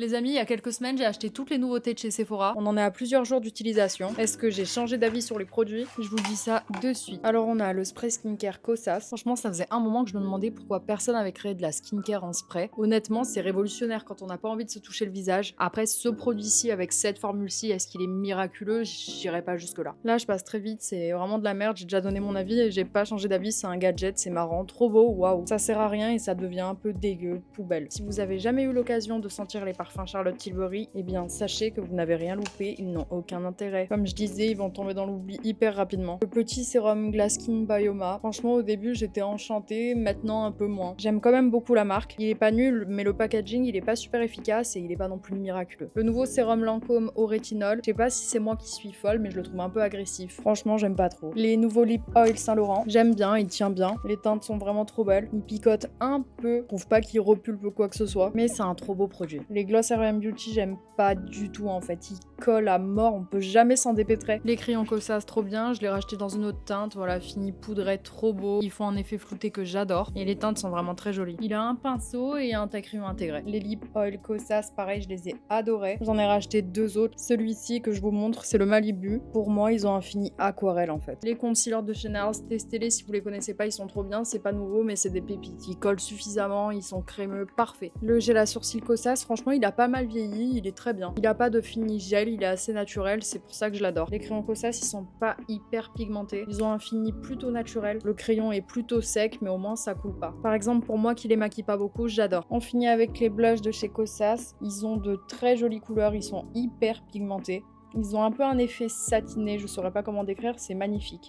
Les amis, il y a quelques semaines, j'ai acheté toutes les nouveautés de chez Sephora. On en est à plusieurs jours d'utilisation. Est-ce que j'ai changé d'avis sur les produits? Je vous dis ça de suite. Alors on a le spray skincare Kosas. Franchement, ça faisait un moment que je me demandais pourquoi personne avait créé de la skincare en spray. Honnêtement, c'est révolutionnaire quand on n'a pas envie de se toucher le visage. Après, ce produit-ci avec cette formule-ci, est-ce qu'il est miraculeux? J'irai pas jusque-là. Là, je passe très vite, c'est vraiment de la merde. J'ai déjà donné mon avis et j'ai pas changé d'avis. C'est un gadget, c'est marrant, trop beau, waouh. Ça sert à rien et ça devient un peu dégueu, poubelle. Si vous avez jamais eu l'occasion de sentir les parfums Charlotte Tilbury, eh bien sachez que vous n'avez rien loupé, ils n'ont aucun intérêt. Comme je disais, ils vont tomber dans l'oubli hyper rapidement. Le petit sérum Glass Skin Bioma, franchement au début j'étais enchantée, maintenant un peu moins. J'aime quand même beaucoup la marque, il est pas nul, mais le packaging il est pas super efficace et il est pas non plus miraculeux. Le nouveau sérum Lancôme au rétinol, je sais pas si c'est moi qui suis folle, mais je le trouve un peu agressif. Franchement j'aime pas trop. Les nouveaux Lip Oil Saint Laurent, j'aime bien, il tient bien. Les teintes sont vraiment trop belles. Il picote un peu, je trouve pas qu'il repulpe quoi que ce soit, mais c'est un trop beau produit. Les Gloss RM Beauty, j'aime pas du tout en fait. Ils collent à mort, on peut jamais s'en dépêtrer. Les crayons Kosas, trop bien. Je l'ai racheté dans une autre teinte, voilà, fini poudré, trop beau. Ils font un effet flouté que j'adore. Et les teintes sont vraiment très jolies. Il a un pinceau et un taille-crayon intégré. Les Lip Oil Kosas, pareil, je les ai adorés. J'en ai racheté deux autres. Celui-ci que je vous montre, c'est le Malibu. Pour moi, ils ont un fini aquarelle en fait. Les concealers de chez NARS, testez-les si vous les connaissez pas, ils sont trop bien. C'est pas nouveau, mais c'est des pépites. Ils collent suffisamment, ils sont crémeux, parfait. Le gel à sourcils Kosas, franchement, il a pas mal vieilli, il est très bien. Il a pas de fini gel, il est assez naturel, c'est pour ça que je l'adore. Les crayons Kosas, ils sont pas hyper pigmentés. Ils ont un fini plutôt naturel. Le crayon est plutôt sec, mais au moins ça coule pas. Par exemple, pour moi qui les maquille pas beaucoup, j'adore. On finit avec les blushs de chez Kosas. Ils ont de très jolies couleurs, ils sont hyper pigmentés. Ils ont un peu un effet satiné, je saurais pas comment décrire, c'est magnifique.